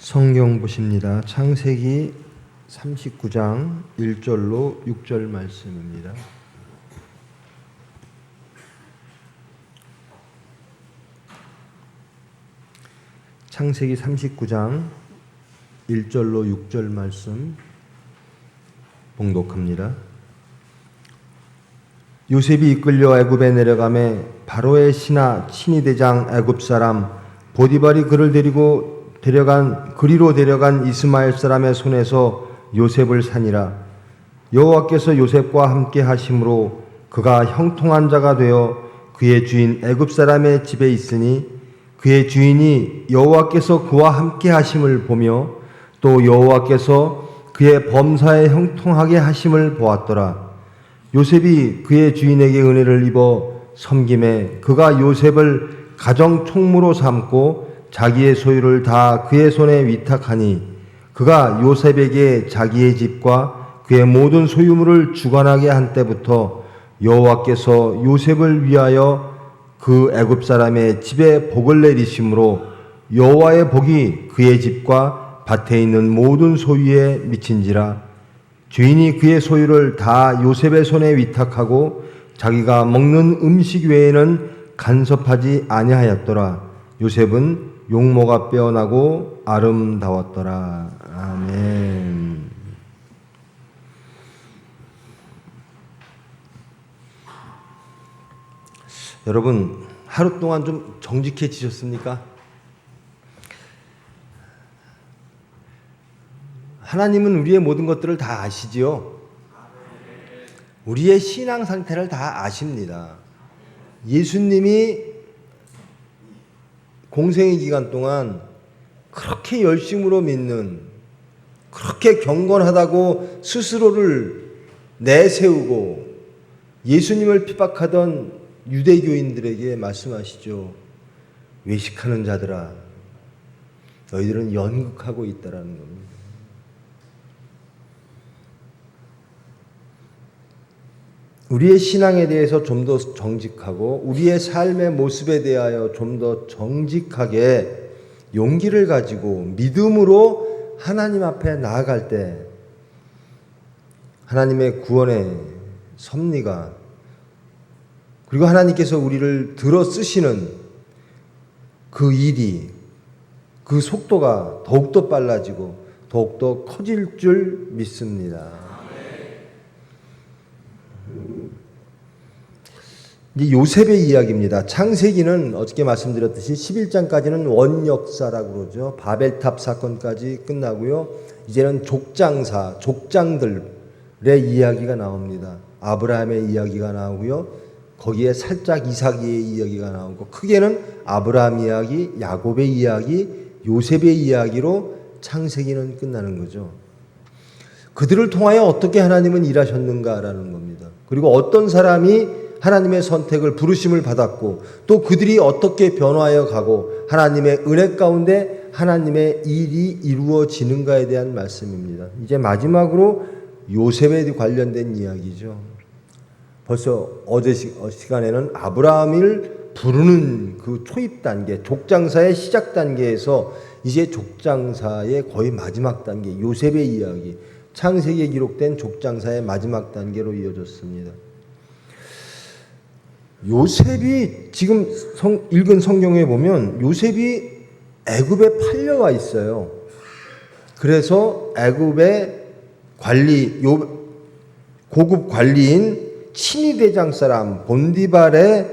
성경 보십니다. 창세기 39장 1절로 6절 말씀입니다. 창세기 39장 1절로 6절 말씀 봉독합니다. 요셉이 이끌려 애굽에 내려가매 바로의 신하 친위대장 애굽 사람 보디발이 그를 그리로 데려간 이스마엘 사람의 손에서 요셉을 사니라. 여호와께서 요셉과 함께 하심으로 그가 형통한 자가 되어 그의 주인 애굽 사람의 집에 있으니 그의 주인이 여호와께서 그와 함께 하심을 보며 또 여호와께서 그의 범사에 형통하게 하심을 보았더라. 요셉이 그의 주인에게 은혜를 입어 섬김에 그가 요셉을 가정 총무로 삼고 자기의 소유를 다 그의 손에 위탁하니 그가 요셉에게 자기의 집과 그의 모든 소유물을 주관하게 한 때부터 여호와께서 요셉을 위하여 그 애굽 사람의 집에 복을 내리심으로 여호와의 복이 그의 집과 밭에 있는 모든 소유에 미친지라. 주인이 그의 소유를 다 요셉의 손에 위탁하고 자기가 먹는 음식 외에는 간섭하지 아니하였더라. 요셉은 용모가 빼어나고 아름다웠더라. 아멘. 여러분, 하루 동안 좀 정직해지셨습니까? 하나님은 우리의 모든 것들을 다 아시지요? 우리의 신앙 상태를 다 아십니다. 예수님이 공생의 기간 동안 그렇게 열심으로 믿는, 그렇게 경건하다고 스스로를 내세우고 예수님을 핍박하던 유대교인들에게 말씀하시죠. 외식하는 자들아, 너희들은 연극하고 있다라는 겁니다. 우리의 신앙에 대해서 좀 더 정직하고 우리의 삶의 모습에 대하여 좀 더 정직하게 용기를 가지고 믿음으로 하나님 앞에 나아갈 때 하나님의 구원의 섭리가 그리고 하나님께서 우리를 들어 쓰시는 그 일이 그 속도가 더욱더 빨라지고 더욱더 커질 줄 믿습니다. 이제 요셉의 이야기입니다. 창세기는 어저께 말씀드렸듯이 11장까지는 원역사라고 그러죠. 바벨탑 사건까지 끝나고요. 이제는 족장들의 이야기가 나옵니다. 아브라함의 이야기가 나오고요. 거기에 살짝 이삭의 이야기가 나오고 크게는 아브라함 이야기, 야곱의 이야기, 요셉의 이야기로 창세기는 끝나는 거죠. 그들을 통하여 어떻게 하나님은 일하셨는가라는 겁니다. 그리고 어떤 사람이 하나님의 선택을 부르심을 받았고 또 그들이 어떻게 변화하여 가고 하나님의 은혜 가운데 하나님의 일이 이루어지는가에 대한 말씀입니다. 이제 마지막으로 요셉에 관련된 이야기죠. 벌써 어제 시간에는 아브라함을 부르는 그 초입 단계, 족장사의 시작 단계에서 이제 족장사의 거의 마지막 단계, 요셉의 이야기, 창세기에 기록된 족장사의 마지막 단계로 이어졌습니다. 요셉이 지금 읽은 성경에 보면 요셉이 애굽에 팔려와 있어요. 그래서 애굽의 고급 관리인 친위대장 사람 보디발의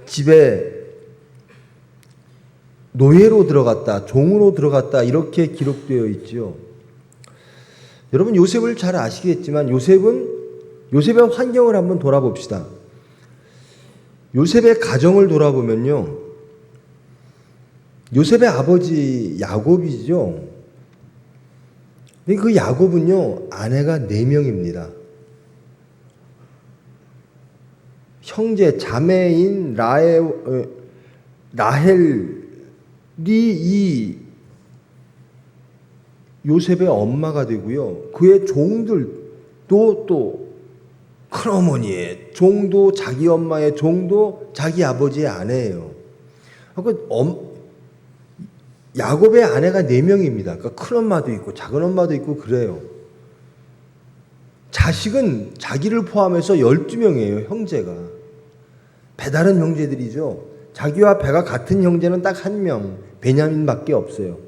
집에 노예로 들어갔다, 종으로 들어갔다 이렇게 기록되어 있죠. 여러분 요셉을 잘 아시겠지만 요셉의 환경을 한번 돌아봅시다. 요셉의 가정을 돌아보면요. 요셉의 아버지 야곱이죠. 근데 그 야곱은요. 아내가 4명입니다. 형제, 자매인 라헬이 이 요셉의 엄마가 되고요. 그의 종들도 또 큰어머니의 종도 자기 엄마의 종도 자기 아버지의 아내예요. 야곱의 아내가 4명입니다. 그러니까 큰 엄마도 있고 작은 엄마도 있고 그래요. 자식은 자기를 포함해서 12명이에요. 형제가. 배다른 형제들이죠. 자기와 배가 같은 형제는 딱 1명, 베냐민밖에 없어요.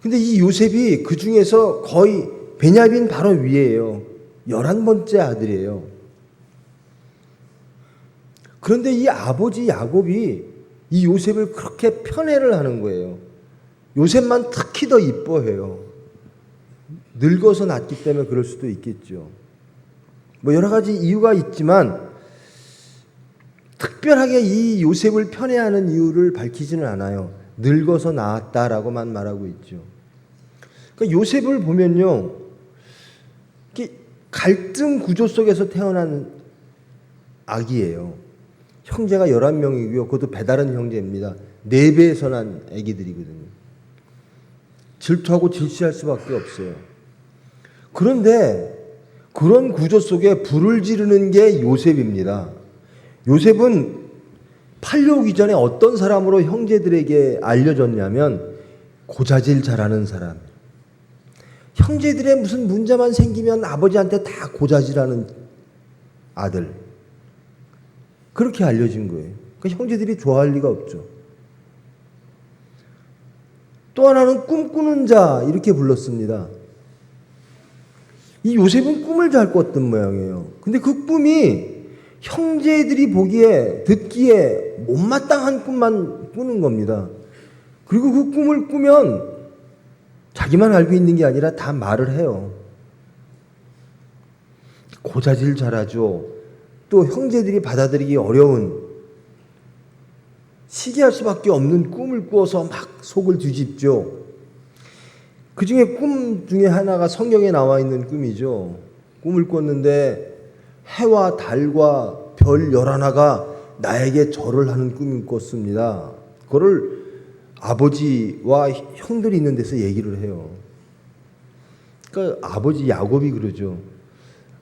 근데 이 요셉이 그 중에서 거의 베냐민 바로 위에요. 11번째 아들이에요. 그런데 이 아버지 야곱이 이 요셉을 그렇게 편애를 하는 거예요. 요셉만 특히 더 이뻐해요. 늙어서 낳기 때문에 그럴 수도 있겠죠. 뭐 여러 가지 이유가 있지만 특별하게 이 요셉을 편애하는 이유를 밝히지는 않아요. 늙어서 낳았다라고만 말하고 있죠. 그러니까 요셉을 보면요, 갈등 구조 속에서 태어난 아기예요. 형제가 11명이고요. 그것도 배다른 형제입니다. 4배에서 난 아기들이거든요. 질투하고 질시할 수밖에 없어요. 그런데 그런 구조 속에 불을 지르는 게 요셉입니다. 요셉은 팔려오기 전에 어떤 사람으로 형제들에게 알려졌냐면 고자질 잘하는 사람. 형제들의 무슨 문제만 생기면 아버지한테 다 고자질하는 아들. 그렇게 알려진 거예요. 그러니까 형제들이 좋아할 리가 없죠. 또 하나는 꿈꾸는 자 이렇게 불렀습니다. 이 요셉은 꿈을 잘 꿨던 모양이에요. 근데 그 꿈이 형제들이 보기에 듣기에 못마땅한 꿈만 꾸는 겁니다. 그리고 그 꿈을 꾸면 자기만 알고 있는 게 아니라 다 말을 해요. 고자질 잘하죠. 또 형제들이 받아들이기 어려운 시기할 수밖에 없는 꿈을 꾸어서 막 속을 뒤집죠. 그 중에 꿈 중에 하나가 성경에 나와 있는 꿈이죠. 꿈을 꿨는데 해와 달과 별 11하가 나에게 절을 하는 꿈을 꿨습니다. 그거를 아버지와 형들이 있는 데서 얘기를 해요. 그러니까 아버지 야곱이 그러죠.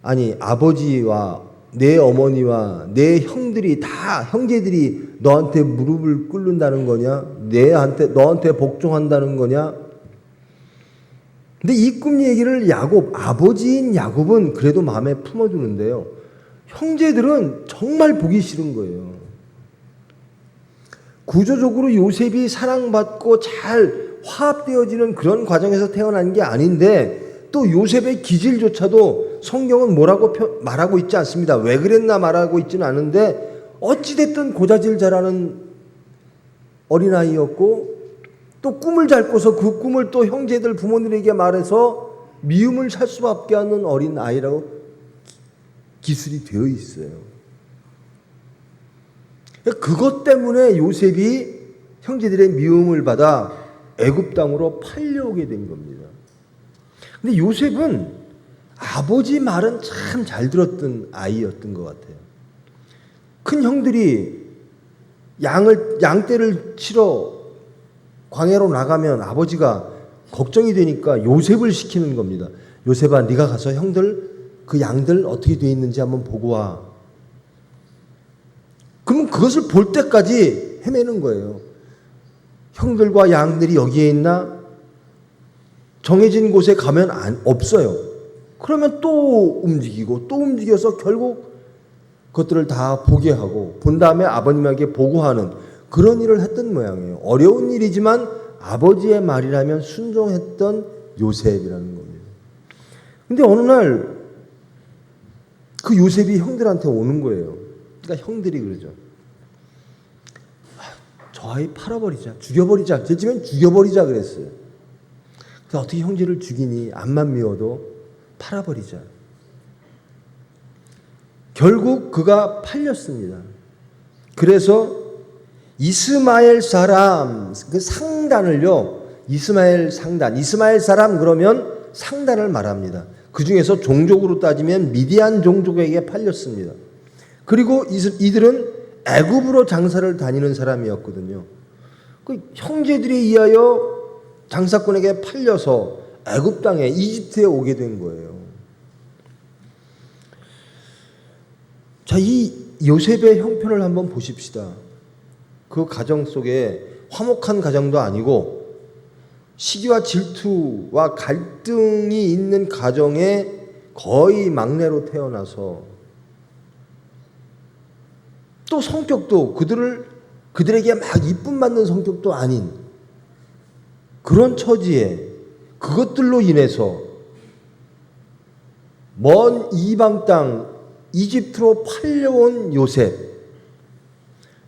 아니 아버지와 내 어머니와 내 형들이 다 형제들이 너한테 무릎을 꿇는다는 거냐? 너한테 복종한다는 거냐? 근데 이 꿈 얘기를 아버지인 야곱은 그래도 마음에 품어두는데요. 형제들은 정말 보기 싫은 거예요. 구조적으로 요셉이 사랑받고 잘 화합되어지는 그런 과정에서 태어난 게 아닌데 또 요셉의 기질조차도 성경은 뭐라고 말하고 있지 않습니다. 왜 그랬나 말하고 있지는 않은데 어찌됐든 고자질 잘하는 어린아이였고 또 꿈을 잘 꿔서 그 꿈을 또 형제들 부모님에게 말해서 미움을 살 수밖에 없는 어린아이라고 기술이 되어 있어요. 그것 때문에 요셉이 형제들의 미움을 받아 애굽 땅으로 팔려오게 된 겁니다. 근데 요셉은 아버지 말은 참 잘 들었던 아이였던 것 같아요. 큰 형들이 양떼를 치러 광야로 나가면 아버지가 걱정이 되니까 요셉을 시키는 겁니다. 요셉아, 네가 가서 형들 그 양들 어떻게 돼 있는지 한번 보고 와. 그러면 그것을 볼 때까지 헤매는 거예요. 형들과 양들이 여기에 있나? 정해진 곳에 가면 없어요. 그러면 또 움직이고 또 움직여서 결국 그것들을 다 보게 하고 본 다음에 아버님에게 보고하는 그런 일을 했던 모양이에요. 어려운 일이지만 아버지의 말이라면 순종했던 요셉이라는 겁니다. 근데 어느 날 그 요셉이 형들한테 오는 거예요. 그러니까 형들이 그러죠. 저 아이 팔아버리자. 죽여버리자. 제쯤엔 죽여버리자 그랬어요. 그래서 어떻게 형제를 죽이니? 암만 미워도 팔아버리자. 결국 그가 팔렸습니다. 그래서 이스마엘 사람, 그 상단을요, 이스마엘 사람 그러면 상단을 말합니다. 그 중에서 종족으로 따지면 미디안 종족에게 팔렸습니다. 그리고 이들은 애굽으로 장사를 다니는 사람이었거든요. 그 형제들에 의하여 장사꾼에게 팔려서 애굽 땅에 이집트에 오게 된 거예요. 자, 이 요셉의 형편을 한번 보십시다. 그 가정 속에 화목한 가정도 아니고 시기와 질투와 갈등이 있는 가정에 거의 막내로 태어나서 또 성격도 그들에게 막 이쁨 받는 성격도 아닌 그런 처지에 그것들로 인해서 먼 이방 땅 이집트로 팔려온 요셉.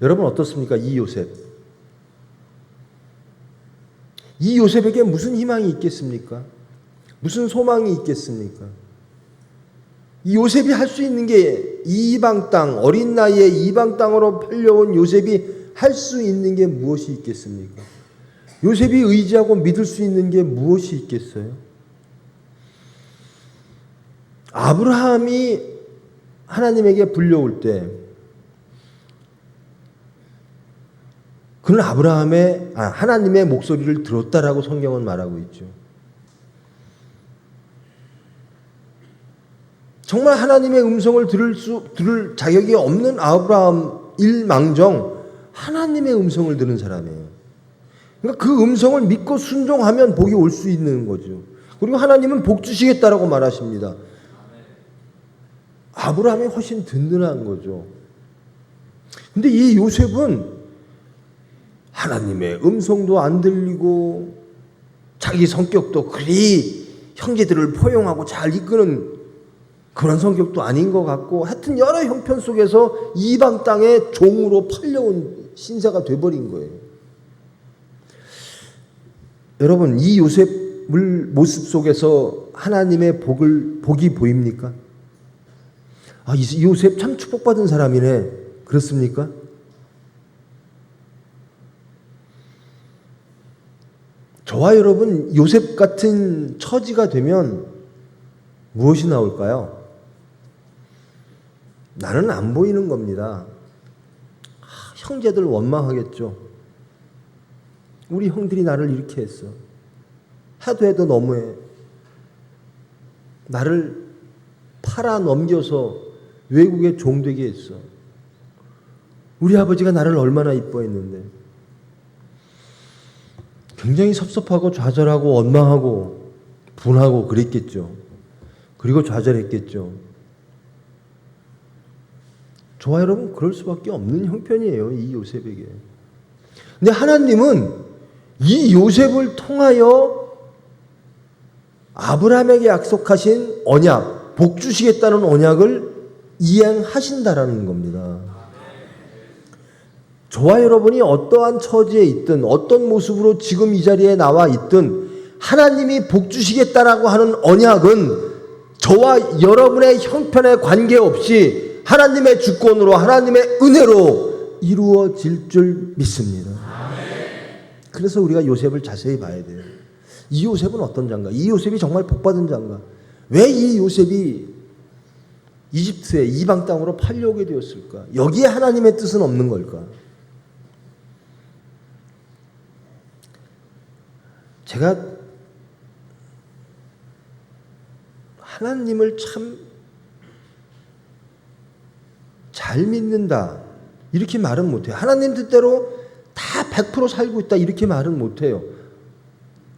여러분 어떻습니까? 이 요셉. 이 요셉에게 무슨 희망이 있겠습니까? 무슨 소망이 있겠습니까? 이 요셉이 할 수 있는 게 이방 땅, 어린 나이에 이방 땅으로 팔려온 요셉이 할 수 있는 게 무엇이 있겠습니까? 요셉이 의지하고 믿을 수 있는 게 무엇이 있겠어요? 아브라함이 하나님에게 불려올 때 그는 하나님의 목소리를 들었다라고 성경은 말하고 있죠. 정말 하나님의 음성을 들을 자격이 없는 아브라함 일망정 하나님의 음성을 들은 사람이에요. 그러니까 그 음성을 믿고 순종하면 복이 올 수 있는 거죠. 그리고 하나님은 복 주시겠다라고 말하십니다. 아브라함이 훨씬 든든한 거죠. 근데 이 요셉은 하나님의 음성도 안 들리고 자기 성격도 그리 형제들을 포용하고 잘 이끄는 그런 성격도 아닌 것 같고 하여튼 여러 형편 속에서 이방 땅의 종으로 팔려온 신사가 돼버린 거예요. 여러분 이 요셉 모습 속에서 하나님의 복이 보입니까? 이 요셉 참 축복받은 사람이네. 그렇습니까? 저와 여러분 요셉 같은 처지가 되면 무엇이 나올까요? 나는 안 보이는 겁니다. 형제들 원망하겠죠. 우리 형들이 나를 이렇게 했어. 해도 너무해. 나를 팔아 넘겨서 외국에 종되게 했어. 우리 아버지가 나를 얼마나 이뻐했는데. 굉장히 섭섭하고 좌절하고 원망하고 분하고 그랬겠죠. 그리고 좌절했겠죠. 저와 여러분 그럴 수밖에 없는 형편이에요. 이 요셉에게. 근데 하나님은 이 요셉을 통하여 아브라함에게 약속하신 언약, 복 주시겠다는 언약을 이행하신다라는 겁니다. 저와 여러분이 어떠한 처지에 있든 어떤 모습으로 지금 이 자리에 나와 있든 하나님이 복 주시겠다라고 하는 언약은 저와 여러분의 형편에 관계없이 하나님의 주권으로 하나님의 은혜로 이루어질 줄 믿습니다. 그래서 우리가 요셉을 자세히 봐야 돼요. 이 요셉은 어떤 자인가? 이 요셉이 정말 복받은 자인가? 왜 이 요셉이 이집트에 이방 땅으로 팔려오게 되었을까? 여기에 하나님의 뜻은 없는 걸까? 제가 하나님을 참 잘 믿는다 이렇게 말은 못해요. 하나님 뜻대로 다 100% 살고 있다 이렇게 말은 못해요.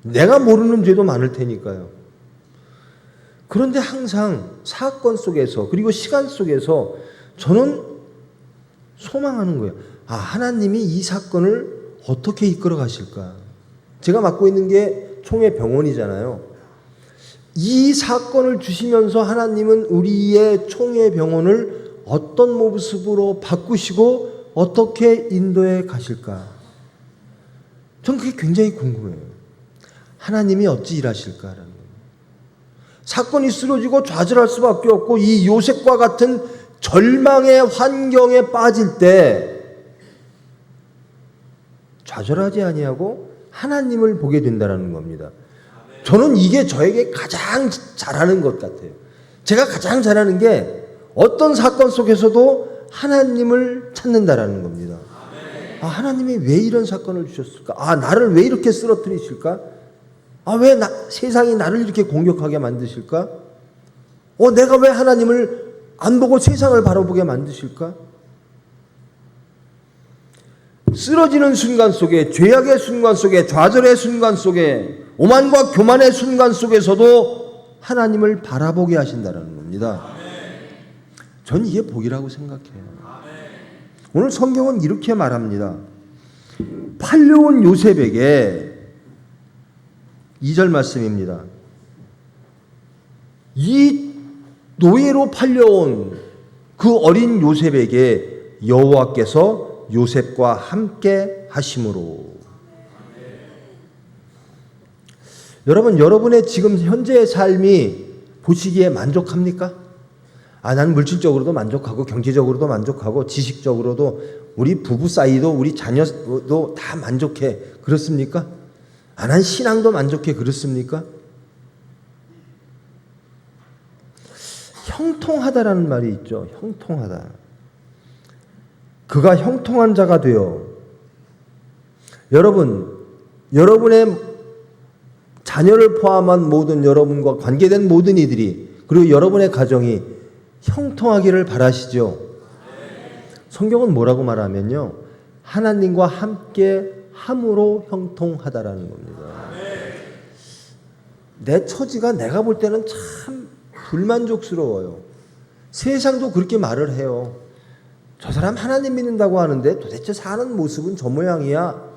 내가 모르는 죄도 많을 테니까요. 그런데 항상 사건 속에서 그리고 시간 속에서 저는 소망하는 거예요. 하나님이 이 사건을 어떻게 이끌어 가실까? 제가 맡고 있는 게 총회병원이잖아요. 이 사건을 주시면서 하나님은 우리의 총회병원을 어떤 모습으로 바꾸시고 어떻게 인도해 가실까? 전 그게 굉장히 궁금해요. 하나님이 어찌 일하실까라는 거예요. 사건이 쓰러지고 좌절할 수밖에 없고 이 요셉과 같은 절망의 환경에 빠질 때 좌절하지 아니하고 하나님을 보게 된다는 겁니다. 저는 이게 저에게 가장 잘하는 것 같아요. 제가 가장 잘하는 게 어떤 사건 속에서도 하나님을 찾는다라는 겁니다. 하나님이 왜 이런 사건을 주셨을까? 나를 왜 이렇게 쓰러뜨리실까? 왜 세상이 나를 이렇게 공격하게 만드실까? 내가 왜 하나님을 안 보고 세상을 바라보게 만드실까? 쓰러지는 순간 속에, 죄악의 순간 속에, 좌절의 순간 속에, 오만과 교만의 순간 속에서도 하나님을 바라보게 하신다는 겁니다. 전 이게 복이라고 생각해요. 오늘 성경은 이렇게 말합니다. 팔려온 요셉에게 2절 말씀입니다. 이 노예로 팔려온 그 어린 요셉에게 여호와께서 요셉과 함께 하심으로. 여러분, 여러분의 지금 현재의 삶이 보시기에 만족합니까? 난 물질적으로도 만족하고 경제적으로도 만족하고 지식적으로도 우리 부부 사이도 우리 자녀도 다 만족해. 그렇습니까? 난 신앙도 만족해. 그렇습니까? 형통하다라는 말이 있죠. 형통하다. 그가 형통한 자가 되어. 여러분의 자녀를 포함한 모든 여러분과 관계된 모든 이들이, 그리고 여러분의 가정이 형통하기를 바라시죠. 성경은 뭐라고 말하면요, 하나님과 함께 함으로 형통하다라는 겁니다. 내 처지가 내가 볼 때는 참 불만족스러워요. 세상도 그렇게 말을 해요. 저 사람 하나님 믿는다고 하는데 도대체 사는 모습은 저 모양이야.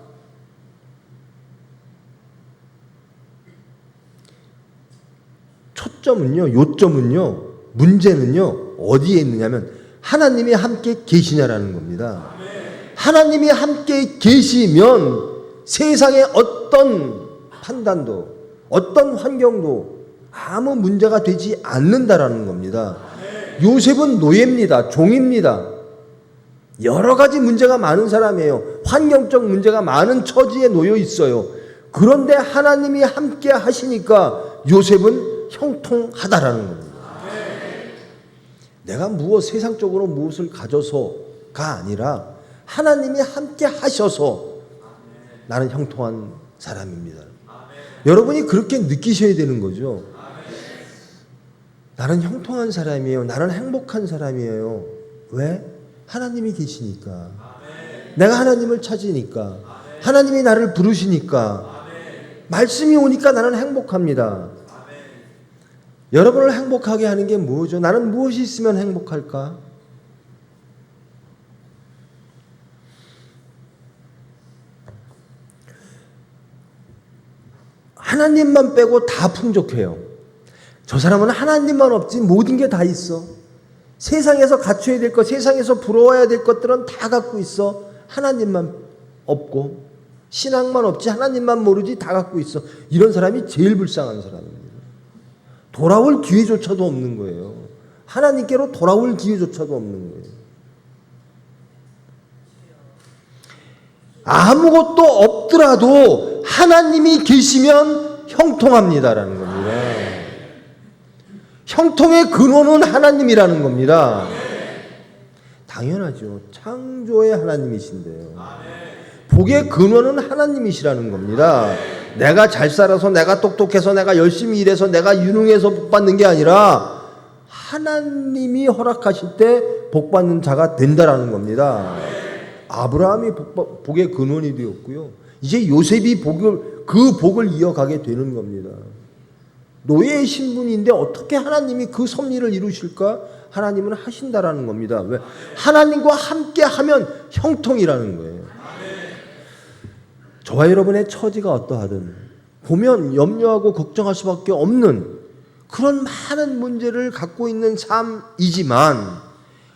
요점은요, 문제는요, 어디에 있느냐면 하나님이 함께 계시냐라는 겁니다. 하나님이 함께 계시면 세상의 어떤 판단도, 어떤 환경도 아무 문제가 되지 않는다라는 겁니다. 요셉은 노예입니다. 종입니다. 여러 가지 문제가 많은 사람이에요. 환경적 문제가 많은 처지에 놓여 있어요. 그런데 하나님이 함께 하시니까 요셉은 형통하다라는 겁니다. 내가 세상적으로 무엇을 가져서가 아니라 하나님이 함께 하셔서 나는 형통한 사람입니다. 여러분이 그렇게 느끼셔야 되는 거죠. 나는 형통한 사람이에요. 나는 행복한 사람이에요. 왜? 하나님이 계시니까. 내가 하나님을 찾으니까. 하나님이 나를 부르시니까. 말씀이 오니까 나는 행복합니다. 여러분을 행복하게 하는 게 뭐죠? 나는 무엇이 있으면 행복할까? 하나님만 빼고 다 풍족해요. 저 사람은 하나님만 없지 모든 게 다 있어. 세상에서 갖춰야 될 것, 세상에서 부러워야 될 것들은 다 갖고 있어. 하나님만 없고, 신앙만 없지 하나님만 모르지 다 갖고 있어. 이런 사람이 제일 불쌍한 사람입니다. 돌아올 기회조차도 없는 거예요. 하나님께로 돌아올 기회조차도 없는 거예요. 아무것도 없더라도 하나님이 계시면 형통합니다라는 겁니다. 형통의 근원은 하나님이라는 겁니다. 당연하죠. 창조의 하나님이신데요. 복의 근원은 하나님이시라는 겁니다. 내가 잘 살아서, 내가 똑똑해서, 내가 열심히 일해서, 내가 유능해서 복 받는 게 아니라 하나님이 허락하실 때 복 받는 자가 된다라는 겁니다. 아브라함이 복의 근원이 되었고요. 이제 요셉이 그 복을 이어가게 되는 겁니다. 노예의 신분인데 어떻게 하나님이 그 섭리를 이루실까? 하나님은 하신다라는 겁니다. 왜? 하나님과 함께 하면 형통이라는 거예요. 저와 여러분의 처지가 어떠하든 보면 염려하고 걱정할 수밖에 없는 그런 많은 문제를 갖고 있는 삶이지만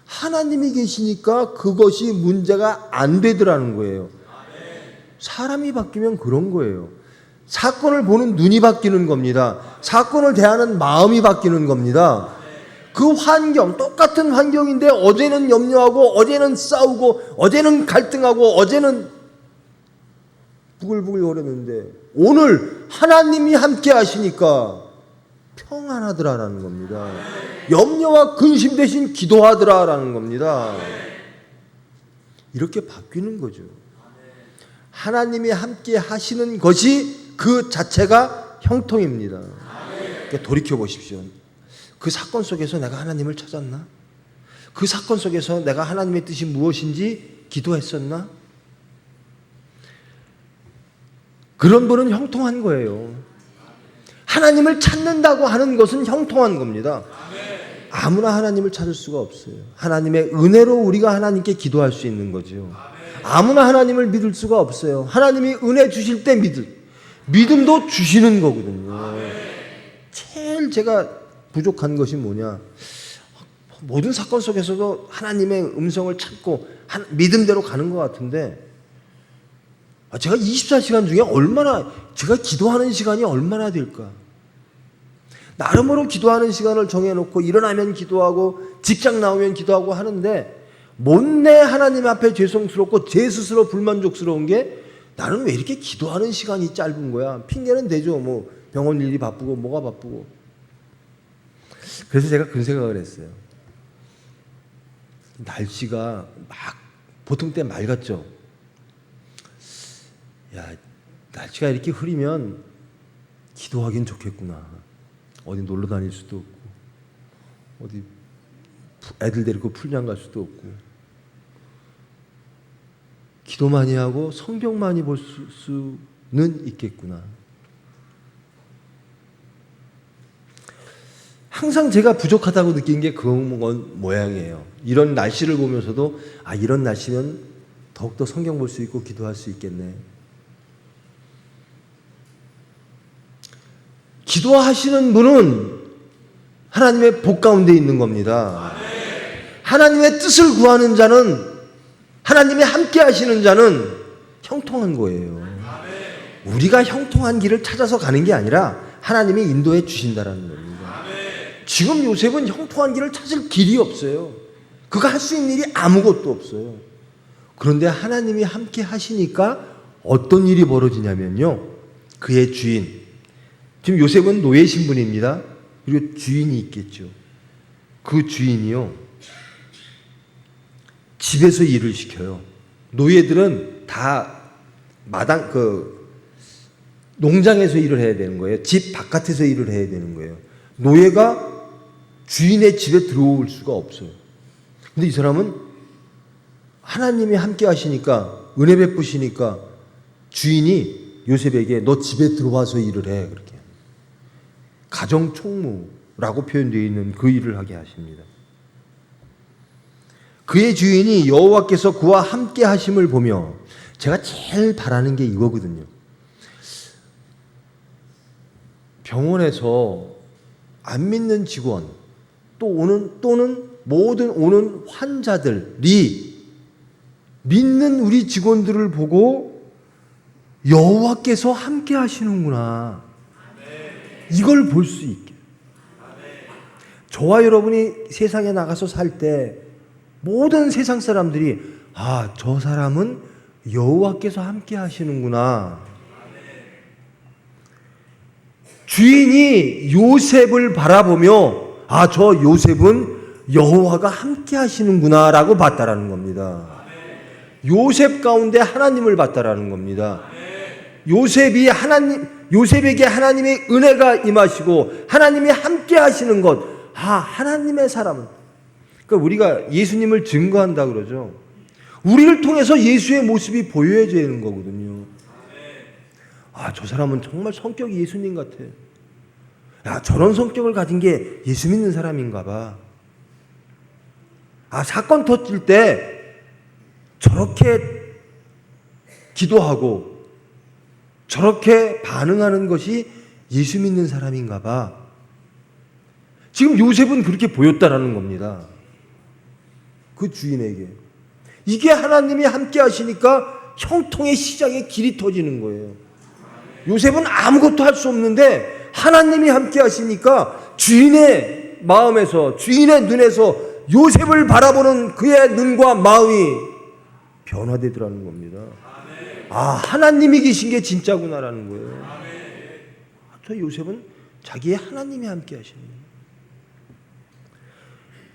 하나님이 계시니까 그것이 문제가 안 되더라는 거예요. 사람이 바뀌면 그런 거예요. 사건을 보는 눈이 바뀌는 겁니다. 사건을 대하는 마음이 바뀌는 겁니다. 그 환경, 똑같은 환경인데 어제는 염려하고 어제는 싸우고 어제는 갈등하고 어제는 부글부글 거렸는데 오늘 하나님이 함께 하시니까 평안하더라라는 겁니다. 염려와 근심 대신 기도하더라라는 겁니다. 이렇게 바뀌는 거죠. 하나님이 함께 하시는 것이 그 자체가 형통입니다. 그러니까 돌이켜 보십시오. 그 사건 속에서 내가 하나님을 찾았나? 그 사건 속에서 내가 하나님의 뜻이 무엇인지 기도했었나? 그런 분은 형통한 거예요. 하나님을 찾는다고 하는 것은 형통한 겁니다. 아무나 하나님을 찾을 수가 없어요. 하나님의 은혜로 우리가 하나님께 기도할 수 있는 거죠. 아무나 하나님을 믿을 수가 없어요. 하나님이 은혜 주실 때 믿음도 주시는 거거든요. 제일 제가 부족한 것이 뭐냐, 모든 사건 속에서도 하나님의 음성을 찾고 믿음대로 가는 것 같은데, 제가 24시간 중에 제가 기도하는 시간이 얼마나 될까? 나름으로 기도하는 시간을 정해놓고 일어나면 기도하고 직장 나오면 기도하고 하는데, 못내 하나님 앞에 죄송스럽고 제 스스로 불만족스러운 게, 나는 왜 이렇게 기도하는 시간이 짧은 거야? 핑계는 대죠. 뭐 병원 일이 바쁘고 뭐가 바쁘고. 그래서 제가 그런 생각을 했어요. 날씨가 보통 때 맑았죠. 야, 날씨가 이렇게 흐리면 기도하긴 좋겠구나. 어디 놀러 다닐 수도 없고, 어디 애들 데리고 풀장 갈 수도 없고, 기도 많이 하고 성경 많이 볼 수는 있겠구나. 항상 제가 부족하다고 느낀 게 그건 모양이에요. 이런 날씨를 보면서도 이런 날씨면 더욱더 성경 볼 수 있고 기도할 수 있겠네. 기도하시는 분은 하나님의 복 가운데 있는 겁니다. 하나님의 뜻을 구하는 자는, 하나님이 함께 하시는 자는 형통한 거예요. 우리가 형통한 길을 찾아서 가는 게 아니라 하나님이 인도해 주신다라는 겁니다. 지금 요셉은 형통한 길을 찾을 길이 없어요. 그가 할 수 있는 일이 아무것도 없어요. 그런데 하나님이 함께 하시니까 어떤 일이 벌어지냐면요, 그의 주인, 지금 요셉은 노예 신분입니다. 그리고 주인이 있겠죠. 그 주인이요, 집에서 일을 시켜요. 노예들은 다 농장에서 일을 해야 되는 거예요. 집 바깥에서 일을 해야 되는 거예요. 노예가 주인의 집에 들어올 수가 없어요. 근데 이 사람은 하나님이 함께 하시니까, 은혜 베푸시니까 주인이 요셉에게 너 집에 들어와서 일을 해, 그렇게 가정 총무라고 표현되어 있는 그 일을 하게 하십니다. 그의 주인이 여호와께서 그와 함께 하심을 보며, 제가 제일 바라는 게 이거거든요. 병원에서 안 믿는 직원 또는 모든 오는 환자들이 믿는 우리 직원들을 보고 여호와께서 함께 하시는구나, 이걸 볼 수 있게. 저와 여러분이 세상에 나가서 살 때 모든 세상 사람들이 저 사람은 여호와께서 함께 하시는구나. 주인이 요셉을 바라보며 저 요셉은 여호와가 함께 하시는구나 라고 봤다라는 겁니다. 요셉 가운데 하나님을 봤다라는 겁니다. 요셉에게 하나님의 은혜가 임하시고 하나님이 함께 하시는 것, 하나님의 사람은, 그러니까 우리가 예수님을 증거한다 그러죠. 우리를 통해서 예수의 모습이 보여져야 되는 거거든요. 저 사람은 정말 성격이 예수님 같아. 저런 성격을 가진 게 예수 믿는 사람인가 봐. 사건 터질 때 저렇게 기도하고 저렇게 반응하는 것이 예수 믿는 사람인가 봐. 지금 요셉은 그렇게 보였다라는 겁니다. 그 주인에게. 이게 하나님이 함께 하시니까 형통의 시작에 길이 터지는 거예요. 요셉은 아무것도 할 수 없는데 하나님이 함께 하시니까 주인의 마음에서, 주인의 눈에서 요셉을 바라보는 그의 눈과 마음이 변화되더라는 겁니다. 하나님이 계신 게 진짜구나라는 거예요. 저 요셉은 자기의 하나님이 함께 하시는 거예요.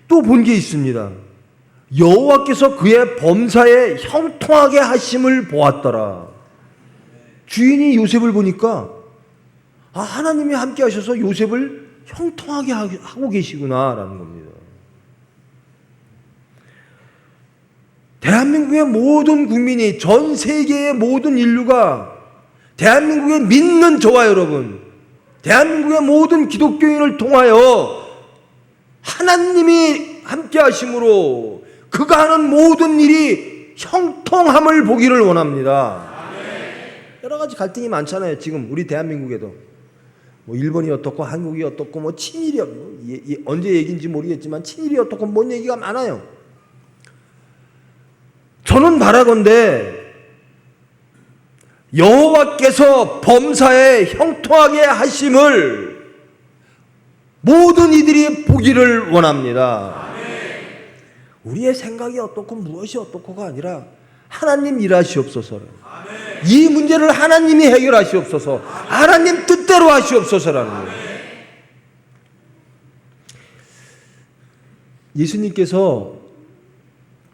또 본 게 있습니다. 여호와께서 그의 범사에 형통하게 하심을 보았더라. 주인이 요셉을 보니까 하나님이 함께 하셔서 요셉을 형통하게 하고 계시구나라는 겁니다. 대한민국의 모든 국민이, 전 세계의 모든 인류가 대한민국의 믿는 저와 여러분, 대한민국의 모든 기독교인을 통하여 하나님이 함께 하심으로 그가 하는 모든 일이 형통함을 보기를 원합니다. 여러 가지 갈등이 많잖아요. 지금 우리 대한민국에도 뭐 일본이 어떻고 한국이 어떻고 뭐 친일이 언제 얘기인지 모르겠지만 친일이 어떻고 뭔 얘기가 많아요. 저는 바라건대 여호와께서 범사에 형통하게 하심을 모든 이들이 보기를 원합니다. 우리의 생각이 어떻고 무엇이 어떻고가 아니라 하나님 일하시옵소서. 이 문제를 하나님이 해결하시옵소서. 하나님 뜻대로 하시옵소서라는 거예요. 예수님께서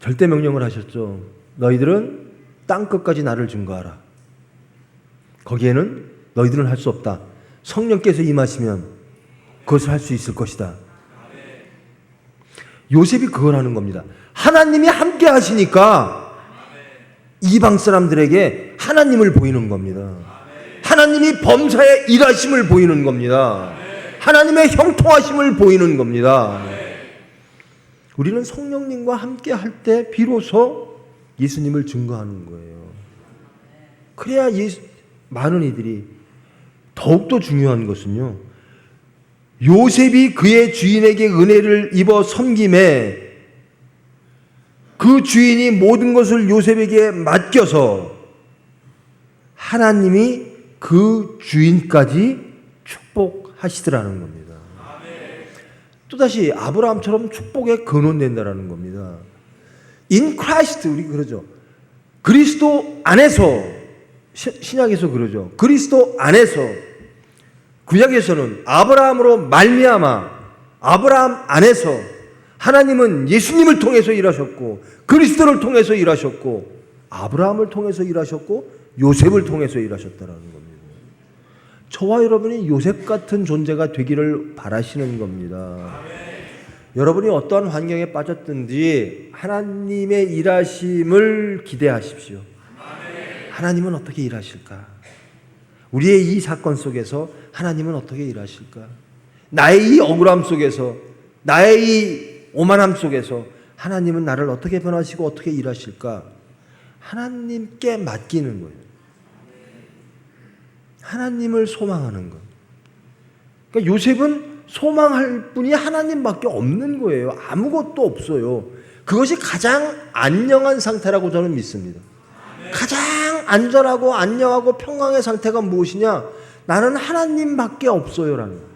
절대 명령을 하셨죠. 너희들은 땅 끝까지 나를 증거하라. 거기에는 너희들은 할 수 없다. 성령께서 임하시면 그것을 할 수 있을 것이다. 요셉이 그걸 하는 겁니다. 하나님이 함께 하시니까 이방 사람들에게 하나님을 보이는 겁니다. 하나님이 범사에 일하심을 보이는 겁니다. 하나님의 형통하심을 보이는 겁니다. 우리는 성령님과 함께 할 때 비로소 예수님을 증거하는 거예요. 그래야 많은 이들이, 더욱더 중요한 것은요, 요셉이 그의 주인에게 은혜를 입어 섬김에 그 주인이 모든 것을 요셉에게 맡겨서 하나님이 그 주인까지 축복하시더라는 겁니다. 또다시 아브라함처럼 축복에 근원된다라는 겁니다. In Christ, 우리 그러죠. 그리스도 안에서, 신약에서 그러죠. 그리스도 안에서, 구약에서는 아브라함으로 말미암아 아브라함 안에서 하나님은 예수님을 통해서 일하셨고 그리스도를 통해서 일하셨고 아브라함을 통해서 일하셨고 요셉을 통해서 일하셨다라는 겁니다. 저와 여러분이 요셉 같은 존재가 되기를 바라시는 겁니다. 여러분이 어떠한 환경에 빠졌든지 하나님의 일하심을 기대하십시오. 하나님은 어떻게 일하실까? 우리의 이 사건 속에서 하나님은 어떻게 일하실까? 나의 이 억울함 속에서, 나의 이 오만함 속에서 하나님은 나를 어떻게 변화하시고 어떻게 일하실까? 하나님께 맡기는 거예요. 하나님을 소망하는 것. 그러니까 요셉은 소망할 분이 하나님밖에 없는 거예요. 아무것도 없어요. 그것이 가장 안녕한 상태라고 저는 믿습니다. 가장 안전하고 안녕하고 평강의 상태가 무엇이냐? 나는 하나님밖에 없어요라는 거예요.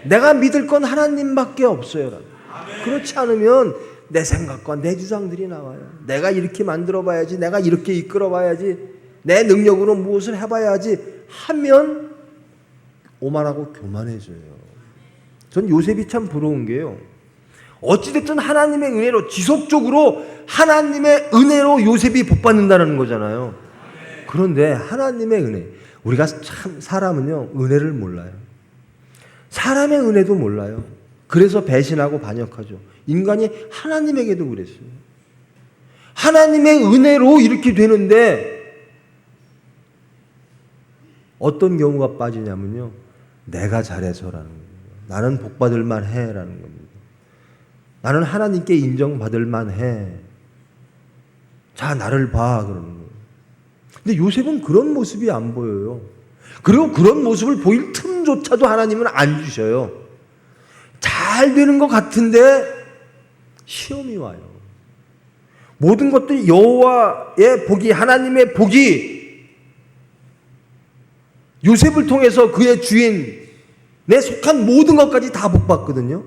내가 믿을 건 하나님밖에 없어요라는 거예요. 그렇지 않으면 내 생각과 내 주장들이 나와요. 내가 이렇게 만들어 봐야지, 내가 이렇게 이끌어 봐야지, 내 능력으로 무엇을 해봐야지 하면 오만하고 교만해져요. 전 요셉이 참 부러운 게요, 어찌됐든 하나님의 은혜로, 지속적으로 하나님의 은혜로 요셉이 복받는다는 거잖아요. 그런데 하나님의 은혜, 우리가 참 사람은요 은혜를 몰라요. 사람의 은혜도 몰라요. 그래서 배신하고 반역하죠. 인간이 하나님에게도 그랬어요. 하나님의 은혜로 이렇게 되는데 어떤 경우가 빠지냐면요, 내가 잘해서라는 거예요. 나는 복받을 만해라는 겁니다. 나는 하나님께 인정받을 만해. 자, 나를 봐 그러는 거예요. 근데 요셉은 그런 모습이 안 보여요. 그리고 그런 모습을 보일 틈조차도 하나님은 안 주셔요. 잘 되는 것 같은데 시험이 와요. 모든 것들이 여호와의 복이, 하나님의 복이 요셉을 통해서 그의 주인에 속한 모든 것까지 다 복받거든요.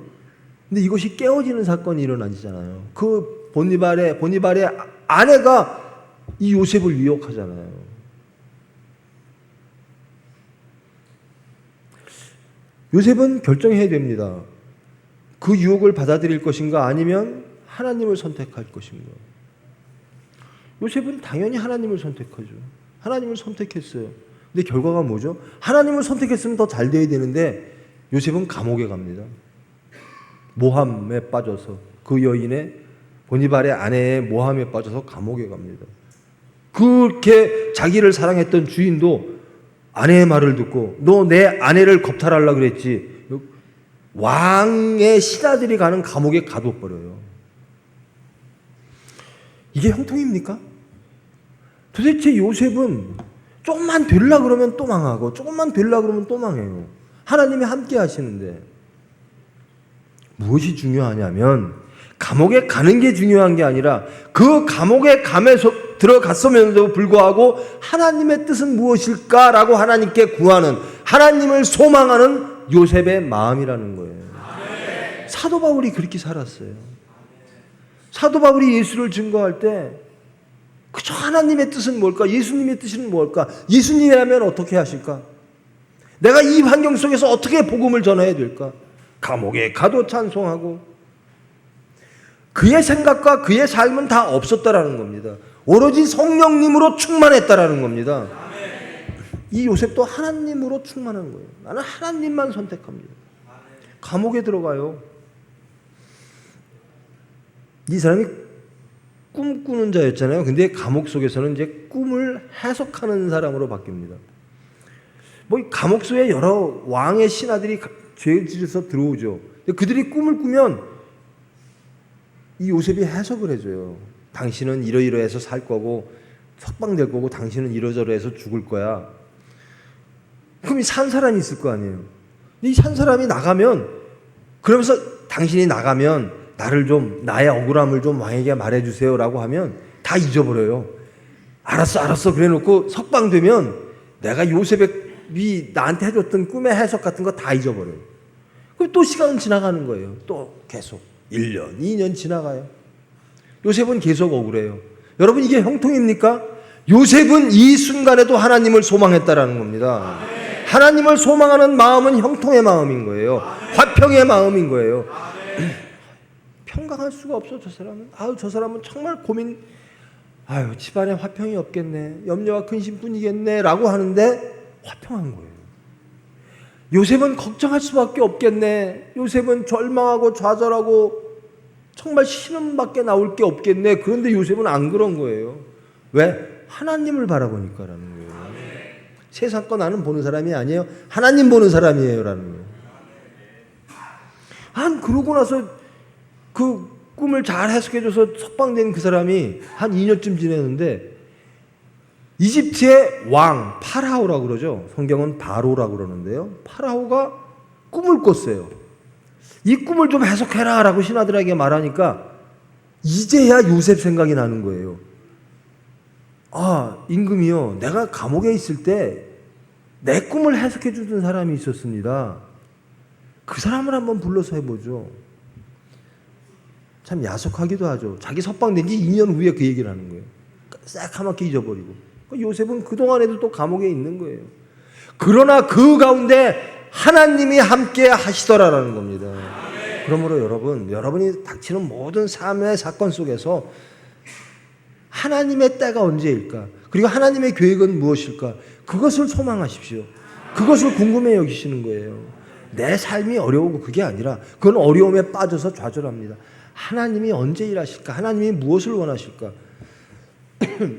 근데 이것이 깨어지는 사건이 일어나잖아요. 그 보니발의 아내가 이 요셉을 유혹하잖아요. 요셉은 결정해야 됩니다. 그 유혹을 받아들일 것인가 아니면 하나님을 선택할 것인가. 요셉은 당연히 하나님을 선택하죠. 하나님을 선택했어요. 근데 결과가 뭐죠? 하나님을 선택했으면 더 잘 돼야 되는데 요셉은 감옥에 갑니다. 모함에 빠져서, 그 여인의 보니발의 아내의 모함에 빠져서 감옥에 갑니다. 그렇게 자기를 사랑했던 주인도 아내의 말을 듣고 너 내 아내를 겁탈하려고 그랬지. 왕의 신하들이 가는 감옥에 가둬버려요. 이게 형통입니까? 도대체 요셉은 조금만 되려고 그러면 또 망하고 조금만 되려고 그러면 또 망해요. 하나님이 함께 하시는데 무엇이 중요하냐면 감옥에 가는 게 중요한 게 아니라 그 감옥에 들어갔음에도 불구하고 하나님의 뜻은 무엇일까라고 하나님께 구하는, 하나님을 소망하는 요셉의 마음이라는 거예요. 사도 바울이 그렇게 살았어요. 사도 바울이 예수를 증거할 때 그저 하나님의 뜻은 뭘까? 예수님의 뜻은 뭘까? 예수님이라면 어떻게 하실까? 내가 이 환경 속에서 어떻게 복음을 전해야 될까? 감옥에 가도 찬송하고, 그의 생각과 그의 삶은 다 없었다라는 겁니다. 오로지 성령님으로 충만했다라는 겁니다. 이 요셉도 하나님으로 충만한 거예요. 나는 하나님만 선택합니다. 감옥에 들어가요. 이 사람이 꿈꾸는 자였잖아요. 근데 감옥 속에서는 이제 꿈을 해석하는 사람으로 바뀝니다. 뭐 감옥 속에 여러 왕의 신하들이 죄를 지어서 들어오죠. 근데 그들이 꿈을 꾸면 이 요셉이 해석을 해줘요. 당신은 이러이러해서 살 거고 석방될 거고 당신은 이러저러해서 죽을 거야. 그럼 이 산 사람이 있을 거 아니에요. 이 산 사람이 나가면, 그러면서 당신이 나가면 나를 좀, 나의 억울함을 좀 왕에게 말해주세요라고 하면 다 잊어버려요. 알았어 그래 놓고 석방되면 내가 요셉이 나한테 해줬던 꿈의 해석 같은 거 다 잊어버려요. 그럼 또 시간은 지나가는 거예요. 또 계속 1년, 2년 지나가요. 요셉은 계속 억울해요. 여러분, 이게 형통입니까? 요셉은 이 순간에도 하나님을 소망했다라는 겁니다. 하나님을 소망하는 마음은 형통의 마음인 거예요. 화평의 마음인 거예요. 평강할 수가 없어, 저 사람은. 저 사람은 정말 집안에 화평이 없겠네, 염려와 근심뿐이겠네 라고 하는데 화평한 거예요. 요셉은 걱정할 수밖에 없겠네, 요셉은 절망하고 좌절하고 정말 신음밖에 나올 게 없겠네. 그런데 요셉은 안 그런 거예요. 왜? 하나님을 바라보니까라는 거예요. 세상 거 나는 보는 사람이 아니에요, 하나님 보는 사람이에요 라는 거예요. 그러고 나서 그 꿈을 잘 해석해줘서 석방된 그 사람이 한 2년쯤 지냈는데 이집트의 왕 파라오라고 그러죠. 성경은 바로라고 그러는데요. 파라오가 꿈을 꿨어요. 이 꿈을 좀 해석해라 라고 신하들에게 말하니까 이제야 요셉 생각이 나는 거예요. 임금이요, 내가 감옥에 있을 때 내 꿈을 해석해 주던 사람이 있었습니다. 그 사람을 한번 불러서 해보죠. 참 야속하기도 하죠. 자기 석방된 지 2년 후에 그 얘기를 하는 거예요. 새카맣게 잊어버리고. 요셉은 그동안에도 또 감옥에 있는 거예요. 그러나 그 가운데 하나님이 함께 하시더라라는 겁니다. 그러므로 여러분이 닥치는 모든 삶의 사건 속에서 하나님의 때가 언제일까? 그리고 하나님의 계획은 무엇일까? 그것을 소망하십시오. 그것을 궁금해 여기시는 거예요. 내 삶이 어려우고 그게 아니라 그건 어려움에 빠져서 좌절합니다. 하나님이 언제 일하실까? 하나님이 무엇을 원하실까?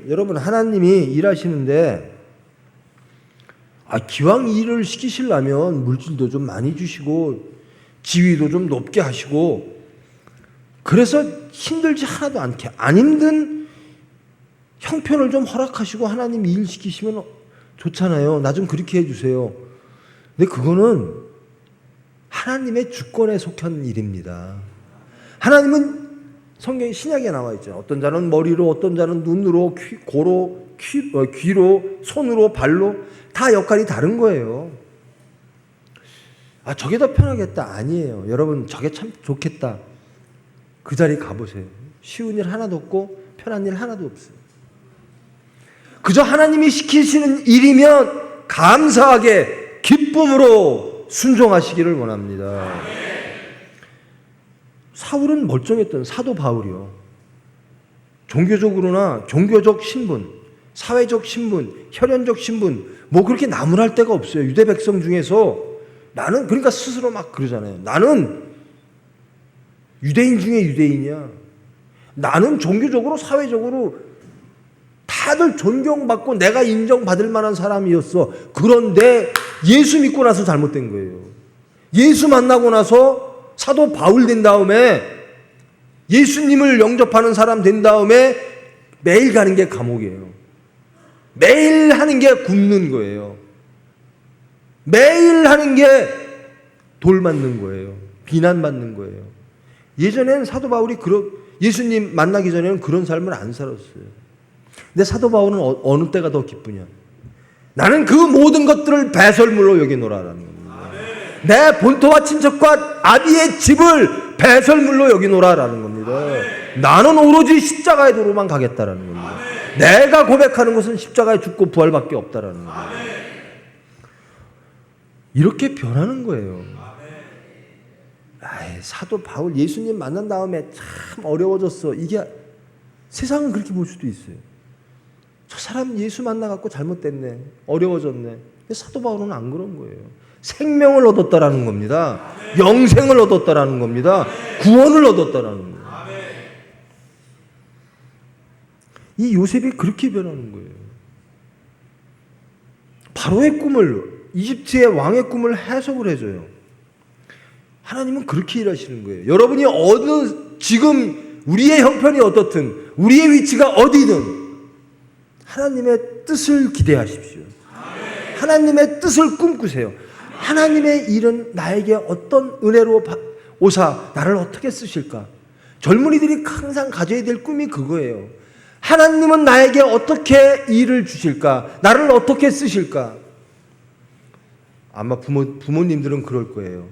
여러분, 하나님이 일하시는데 기왕 일을 시키시려면 물질도 좀 많이 주시고 지위도 좀 높게 하시고, 그래서 힘들지 하나도 않게 안 힘든 형편을 좀 허락하시고 하나님 일 시키시면 좋잖아요. 나 좀 그렇게 해주세요. 근데 그거는 하나님의 주권에 속한 일입니다. 하나님은 성경에 신약에 나와 있죠. 어떤 자는 머리로, 어떤 자는 눈으로, 귀로, 손으로, 발로 다 역할이 다른 거예요. 저게 더 편하겠다. 아니에요. 여러분, 저게 참 좋겠다. 그 자리 가보세요. 쉬운 일 하나도 없고 편한 일 하나도 없어요. 그저 하나님이 시키시는 일이면 감사하게 기쁨으로 순종하시기를 원합니다. 사울은 멀쩡했던 사도 바울이요. 종교적으로나 종교적 신분, 사회적 신분, 혈연적 신분 그렇게 나무랄 데가 없어요. 유대 백성 중에서 나는, 그러니까 스스로 막 그러잖아요. 나는 유대인 중에 유대인이야. 나는 종교적으로 사회적으로 다 다들 존경받고 내가 인정받을 만한 사람이었어. 그런데 예수 믿고 나서 잘못된 거예요. 예수 만나고 나서 사도 바울 된 다음에 예수님을 영접하는 사람 된 다음에 매일 가는 게 감옥이에요. 매일 하는 게 굶는 거예요. 매일 하는 게 돌 맞는 거예요. 비난받는 거예요. 예전에는 사도 바울이 예수님 만나기 전에는 그런 삶을 안 살았어요. 근데 사도 바울은 어느 때가 더 기쁘냐? 나는 그 모든 것들을 배설물로 여기노라라는 겁니다. 내 본토와 친척과 아비의 집을 배설물로 여기노라라는 겁니다. 나는 오로지 십자가의 도로만 가겠다라는 겁니다. 내가 고백하는 것은 십자가에 죽고 부활밖에 없다라는 겁니다. 이렇게 변하는 거예요. 사도 바울 예수님 만난 다음에 참 어려워졌어. 이게 세상은 그렇게 볼 수도 있어요. 저 사람 예수 만나갖고 잘못됐네. 어려워졌네. 근데 사도 바울은 안 그런 거예요. 생명을 얻었다라는 겁니다. 영생을 얻었다라는 겁니다. 구원을 얻었다라는 거예요. 이 요셉이 그렇게 변하는 거예요. 바로의 꿈을, 이집트의 왕의 꿈을 해석을 해줘요. 하나님은 그렇게 일하시는 거예요. 여러분이 지금 우리의 형편이 어떻든, 우리의 위치가 어디든 하나님의 뜻을 기대하십시오. 하나님의 뜻을 꿈꾸세요. 하나님의 일은 나에게 어떤 은혜로 오사 나를 어떻게 쓰실까? 젊은이들이 항상 가져야 될 꿈이 그거예요. 하나님은 나에게 어떻게 일을 주실까? 나를 어떻게 쓰실까? 아마 부모님들은 그럴 거예요.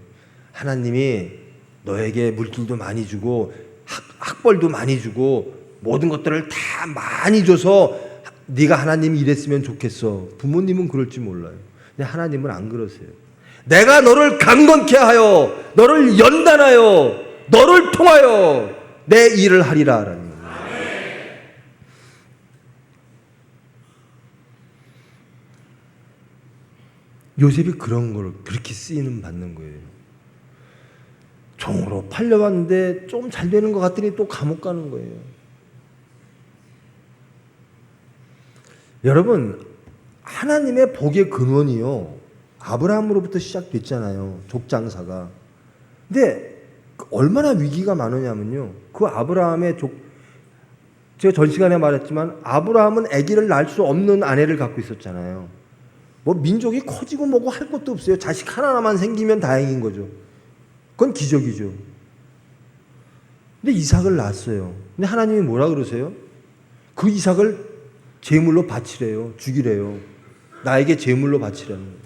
하나님이 너에게 물질도 많이 주고 학벌도 많이 주고 모든 것들을 다 많이 줘서 네가 하나님 일했으면 좋겠어. 부모님은 그럴지 몰라요. 근데 하나님은 안 그러세요. 내가 너를 강건케 하여 너를 연단하여 너를 통하여 내 일을 하리라 라는 거예요. 요셉이 그런 걸 그렇게 쓰이는 받는 거예요. 종으로 팔려왔는데 좀 잘 되는 것 같더니 또 감옥 가는 거예요. 여러분, 하나님의 복의 근원이요, 아브라함으로부터 시작됐잖아요. 족장사가. 근데 얼마나 위기가 많으냐면요, 그 아브라함의 제가 전 시간에 말했지만 아브라함은 아기를 낳을 수 없는 아내를 갖고 있었잖아요. 뭐 민족이 커지고 뭐고 할 것도 없어요. 자식 하나만 생기면 다행인 거죠. 그건 기적이죠. 근데 이삭을 낳았어요. 근데 하나님이 뭐라 그러세요? 그 이삭을 제물로 바치래요. 죽이래요. 나에게 제물로 바치라는 거예요.